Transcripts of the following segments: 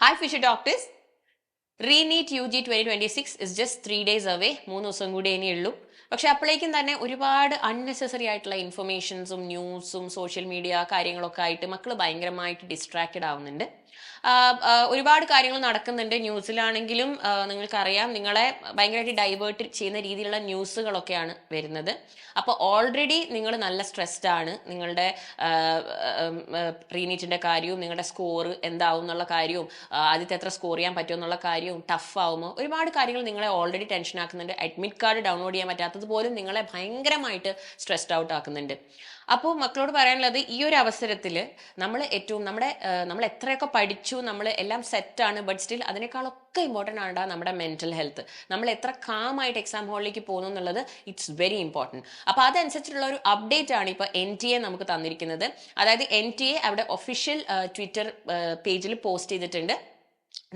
Hi Fisher Doctors. Re-NEET UG 2026 is just 3 days away. 3 ദിവസം കൂടി ഇനി ഉള്ളൂ. പക്ഷെ അപ്പോഴേക്കും തന്നെ ഒരുപാട് അൺനെസസറി ആയിട്ടുള്ള ഇൻഫർമേഷൻസും ന്യൂസും സോഷ്യൽ മീഡിയ കാര്യങ്ങളൊക്കെ ആയിട്ട് മക്കൾ ഭയങ്കരമായിട്ട് ഡിസ്ട്രാക്റ്റഡ് ആവുന്നുണ്ട്. ഒരുപാട് കാര്യങ്ങൾ നടക്കുന്നുണ്ട്. ന്യൂസിലാണെങ്കിലും നിങ്ങൾക്കറിയാം, നിങ്ങളെ ഭയങ്കരമായിട്ട് ഡൈവേർട്ട് ചെയ്യുന്ന രീതിയിലുള്ള ന്യൂസുകളൊക്കെയാണ് വരുന്നത്. അപ്പോൾ ഓൾറെഡി നിങ്ങൾ നല്ല സ്ട്രെസ്ഡ് ആണ്. നിങ്ങളുടെ റീനീറ്റിന്റെ കാര്യവും നിങ്ങളുടെ സ്കോർ എന്താവും എന്നുള്ള കാര്യവും ആദ്യത്തെ എത്ര സ്കോർ ചെയ്യാൻ പറ്റുമോ എന്നുള്ള കാര്യവും ടഫ് ആവുമോ, ഒരുപാട് കാര്യങ്ങൾ നിങ്ങളെ ഓൾറെഡി ടെൻഷൻ ആക്കുന്നുണ്ട്. അഡ്മിറ്റ് കാർഡ് ഡൗൺലോഡ് ചെയ്യാൻ പറ്റാത്തത് പോലും നിങ്ങളെ ഭയങ്കരമായിട്ട് സ്ട്രെസ്ഡ് ഔട്ട് ആക്കുന്നുണ്ട്. അപ്പോൾ മക്കളോട് പറയാനുള്ളത്, ഈ ഒരു അവസരത്തിൽ നമ്മൾ നമ്മൾ എത്രയൊക്കെ പഠിച്ചു, നമ്മൾ എല്ലാം സെറ്റാണ്, ബട്ട് സ്റ്റിൽ അതിനേക്കാളൊക്കെ ഇമ്പോർട്ടൻ്റ് ആണ് നമ്മുടെ മെന്റൽ ഹെൽത്ത്. നമ്മൾ എത്ര കാമായിട്ട് എക്സാം ഹാളിലേക്ക് പോകുന്നു എന്നുള്ളത് ഇറ്റ്സ് വെരി ഇമ്പോർട്ടൻറ്റ്. അപ്പോൾ അതനുസരിച്ചുള്ള ഒരു അപ്ഡേറ്റ് ആണ് ഇപ്പോൾ NTA നമുക്ക് തന്നിരിക്കുന്നത്. അതായത് NTA അവിടെ ഒഫീഷ്യൽ ട്വിറ്റർ പേജിൽ പോസ്റ്റ് ചെയ്തിട്ടുണ്ട്.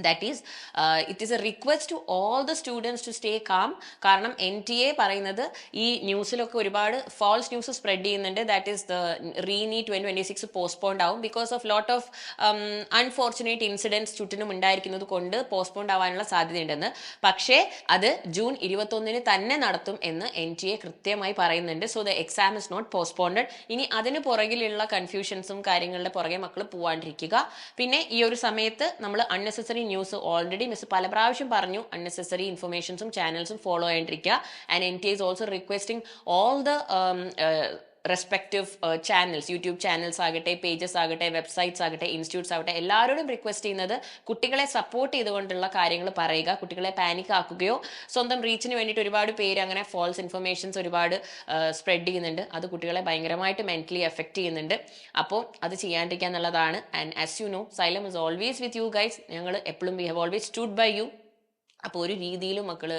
That is, it is a request to all the students to stay calm. കാരണം NTA പറയുന്നത് ഈ ന്യൂസിലൊക്കെ ഒരുപാട് ഫാൾസ് ന്യൂസ് സ്പ്രെഡ് ചെയ്യുന്നുണ്ട്. That is the Re-NEET 2026 postponed ആവും because of lot of unfortunate incidents ചുറ്റിനും ഉണ്ടായിരിക്കുന്നത് കൊണ്ട് പോസ്റ്റ്പോണ്ട് ആവാനുള്ള സാധ്യതയുണ്ടെന്ന്. പക്ഷേ അത് ജൂൺ 21 തന്നെ നടത്തും എന്ന് NTA കൃത്യമായി പറയുന്നുണ്ട്. So the exam is not postponed. ഇനി അതിന് പുറകിലുള്ള കൺഫ്യൂഷൻസും കാര്യങ്ങളുടെ പുറകെ മക്കൾ പോവാണ്ടിരിക്കുക. പിന്നെ ഈ ഒരു സമയത്ത് നമ്മൾ അൺനെസസറി ന്യൂസ് ഓൾറെഡി മിസ് പല പ്രാവശ്യം പറഞ്ഞു, അൺനെസസറി ഇൻഫർമേഷൻസും ചാനൽസും ഫോളോ ചെയ്യാണ്ടിരിക്കുക. And NTA is also requesting all the respective channels, YouTube channels ആകട്ടെ, പേജസ് ആകട്ടെ, വെബ്സൈറ്റ്സ് ആകട്ടെ, ഇൻസ്റ്റിറ്റ്യൂട്ട്സ് ആകട്ടെ, എല്ലാവരോടും റിക്വസ്റ്റ് ചെയ്യുന്നത് കുട്ടികളെ സപ്പോർട്ട് ചെയ്തുകൊണ്ടുള്ള കാര്യങ്ങൾ പറയുക. കുട്ടികളെ പാനിക് ആക്കുകയോ സ്വന്തം റീച്ചിന് വേണ്ടിയിട്ട് ഒരുപാട് പേര് അങ്ങനെ ഫാൾസ് ഇൻഫർമേഷൻസ് ഒരുപാട് സ്പ്രെഡ് ചെയ്യുന്നുണ്ട്. അത് കുട്ടികളെ ഭയങ്കരമായിട്ട് മെന്റലി എഫക്ട് ചെയ്യുന്നുണ്ട്. അപ്പോൾ അത് ചെയ്യാണ്ടിരിക്കുക എന്നുള്ളതാണ്. And as you know, Xylem is always with you guys. ഞങ്ങൾ എപ്പോഴും we have always stood by you. അപ്പോൾ ഒരു രീതിയിലും മക്കൾ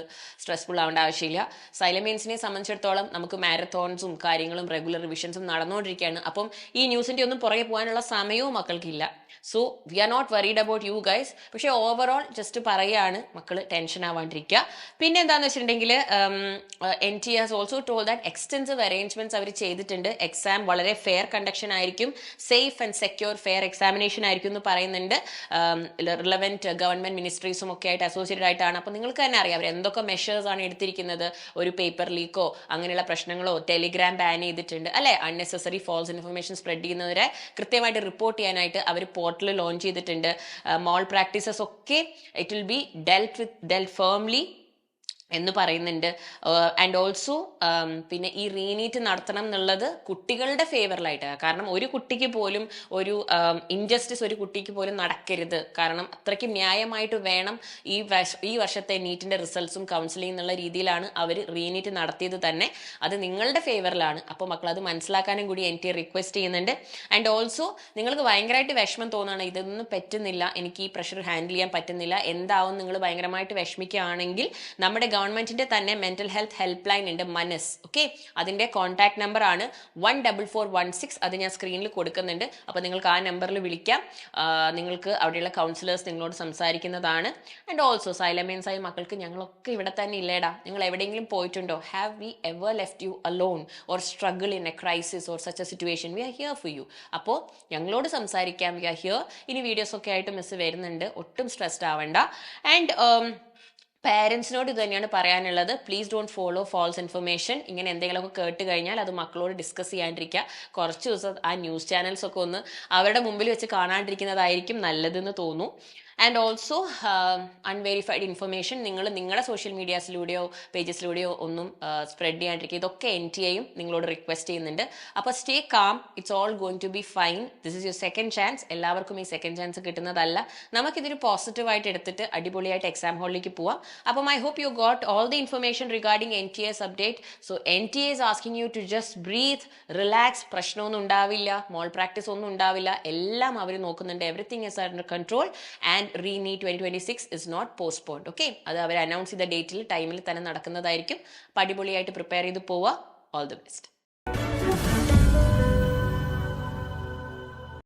സ്ട്രെസ്ഫുൾ ആവേണ്ട ആവശ്യമില്ല. സൈലമേൻസിനെ സംബന്ധിച്ചിടത്തോളം നമുക്ക് മാരത്തോൺസും കാര്യങ്ങളും റെഗുലർ റിവിഷൻസും നടന്നുകൊണ്ടിരിക്കുകയാണ്. അപ്പം ഈ ന്യൂസിൻ്റെ ഒന്നും പുറകെ പോകാനുള്ള സമയവും മക്കൾക്കില്ല. So we are not worried about you guys. പക്ഷേ ഓവറോൾ ജസ്റ്റ് പറയുകയാണ്, മക്കൾ ടെൻഷൻ ആവാണ്ടിരിക്കുക. പിന്നെ എന്താണെന്ന് വെച്ചിട്ടുണ്ടെങ്കിൽ NTA has also told that extensive arrangements അവർ ചെയ്തിട്ടുണ്ട്. എക്സാം വളരെ ഫെയർ കണ്ടക്ഷൻ ആയിരിക്കും, safe and secure fair examination ആയിരിക്കും എന്ന് പറയുന്നുണ്ട്. റിലവൻറ്റ് ഗവൺമെന്റ് മിനിസ്ട്രീസും ഒക്കെ ആയിട്ട് അസോസിയേറ്റഡ് ആയിട്ടാണ്. അപ്പോൾ നിങ്ങൾക്ക് തന്നെ അറിയാം അവർ എന്തൊക്കെ മെഷേഴ്സ് ആണ് എടുത്തിരിക്കുന്നത്. ഒരു പേപ്പർ ലീക്കോ അങ്ങനെയുള്ള പ്രശ്നങ്ങളോ, ടെലിഗ്രാം ബാൻ ചെയ്തിട്ടുണ്ട് അല്ലെ, അൺനെസസറി ഫാൾസ് ഇൻഫർമേഷൻ സ്പ്രെഡ് ചെയ്യുന്നവരെ കൃത്യമായിട്ട് റിപ്പോർട്ട് ചെയ്യാനായിട്ട് അവർ പോർട്ടൽ ലോഞ്ച് ചെയ്തിട്ടുണ്ട്. മോൾ പ്രാക്ടീസസ് ഒക്കെ it will be dealt firmly എന്ന് പറയുന്നുണ്ട്. ആൻഡ് ഓൾസോ പിന്നെ ഈ റീനീറ്റ് നടത്തണം എന്നുള്ളത് കുട്ടികളുടെ ഫേവറിലായിട്ട്. കാരണം ഒരു കുട്ടിക്ക് പോലും ഒരു ഇൻജസ്റ്റിസ് ഒരു കുട്ടിക്ക് പോലും നടക്കരുത്. കാരണം അത്രയ്ക്ക് ന്യായമായിട്ട് വേണം ഈ വർഷത്തെ നീറ്റിന്റെ റിസൾട്ട്സും കൗൺസിലിംഗ് എന്നുള്ള രീതിയിലാണ് അവർ റീനീറ്റ് നടത്തിയത് തന്നെ. അത് നിങ്ങളുടെ ഫേവറിലാണ്. അപ്പോൾ മക്കൾ അത് മനസ്സിലാക്കാനും കൂടി NTA റിക്വസ്റ്റ് ചെയ്യുന്നുണ്ട്. ആൻഡ് ഓൾസോ നിങ്ങൾക്ക് ഭയങ്കരമായിട്ട് വിഷമം തോന്നുകയാണ്, ഇതൊന്നും പറ്റുന്നില്ല, എനിക്ക് ഈ പ്രഷർ ഹാൻഡിൽ ചെയ്യാൻ പറ്റുന്നില്ല, എന്താവും നിങ്ങൾ ഭയങ്കരമായിട്ട് വിഷമിക്കുകയാണെങ്കിൽ നമ്മുടെ ഗവൺമെന്റിന്റെ തന്നെ മെന്റൽ ഹെൽത്ത് ഹെൽപ്പ് ലൈൻ ഉണ്ട്, മനസ്. ഓക്കെ, അതിന്റെ കോൺടാക്ട് നമ്പർ ആണ് 14416. അത് ഞാൻ സ്ക്രീനിൽ കൊടുക്കുന്നുണ്ട്. അപ്പോൾ നിങ്ങൾക്ക് ആ നമ്പറിൽ വിളിക്കാം. നിങ്ങൾക്ക് അവിടെയുള്ള കൗൺസിലേഴ്സ് നിങ്ങളോട് സംസാരിക്കുന്നതാണ്. ആൻഡ് ഓൾസോ സൈലമേൻസായി മക്കൾക്ക് ഞങ്ങളൊക്കെ ഇവിടെ തന്നെ ഇല്ലേടാ, നിങ്ങൾ എവിടെയെങ്കിലും പോയിട്ടുണ്ടോ? Have we ever left you alone or struggle in a crisis or such a situation? We are here for you. അപ്പോൾ ഞങ്ങളോട് സംസാരിക്കാം, വി ആർ ഹിയർ. ഇനി വീഡിയോസ് ഒക്കെ ആയിട്ട് മിസ് വരുന്നുണ്ട്, ഒട്ടും സ്ട്രെസ്ഡ് ആവണ്ട. ആൻഡ് പാരൻസിനോട് ഇത് തന്നെയാണ് പറയാനുള്ളത്, please don't follow false information. ഇങ്ങനെ എന്തെങ്കിലുമൊക്കെ കേട്ട് കഴിഞ്ഞാൽ അത് മക്കളോട് ഡിസ്കസ് ചെയ്യാണ്ടിരിക്കുക. കുറച്ച് ദിവസം ആ ന്യൂസ് ചാനൽസ് ഒക്കെ ഒന്ന് അവരുടെ മുമ്പിൽ വെച്ച് കാണാണ്ടിരിക്കുന്നതായിരിക്കും നല്ലതെന്ന് തോന്നുന്നു. ആൻഡ് ഓൾസോ അൺവെരിഫൈഡ് ഇൻഫർമേഷൻ നിങ്ങൾ നിങ്ങളുടെ സോഷ്യൽ മീഡിയാസിലൂടെയോ പേജസിലൂടെയോ ഒന്നും സ്പ്രെഡ് ചെയ്യാണ്ടിരിക്കുക. ഇതൊക്കെ NTA നിങ്ങളോട് റിക്വസ്റ്റ് ചെയ്യുന്നുണ്ട്. അപ്പോൾ stay calm, it's all going to be fine. This is your second chance. എല്ലാവർക്കും ഈ സെക്കൻഡ് ചാൻസ് കിട്ടുന്നതല്ല. നമുക്കിതൊരു പോസിറ്റീവായിട്ട് എടുത്തിട്ട് അടിപൊളിയായിട്ട് എക്സാം ഹാളിലേക്ക് പോവാം. അപ്പം I hope you got all the information regarding NTA's update. So NTA is asking you to just breathe, relax. പ്രശ്നമൊന്നും ഉണ്ടാവില്ല, മോൾ പ്രാക്ടീസ് ഒന്നും ഉണ്ടാവില്ല, എല്ലാം അവർ നോക്കുന്നുണ്ട്. Everything is under control and Re-NEET 2026 is not postponed. Okay, അത് അവർ announce ചെയ്ത ഡേറ്റിൽ ടൈമിൽ തന്നെ നടക്കുന്നതായിരിക്കും. അടിപൊളിയായിട്ട് പ്രിപ്പയർ ചെയ്ത് പോവുക. All the best.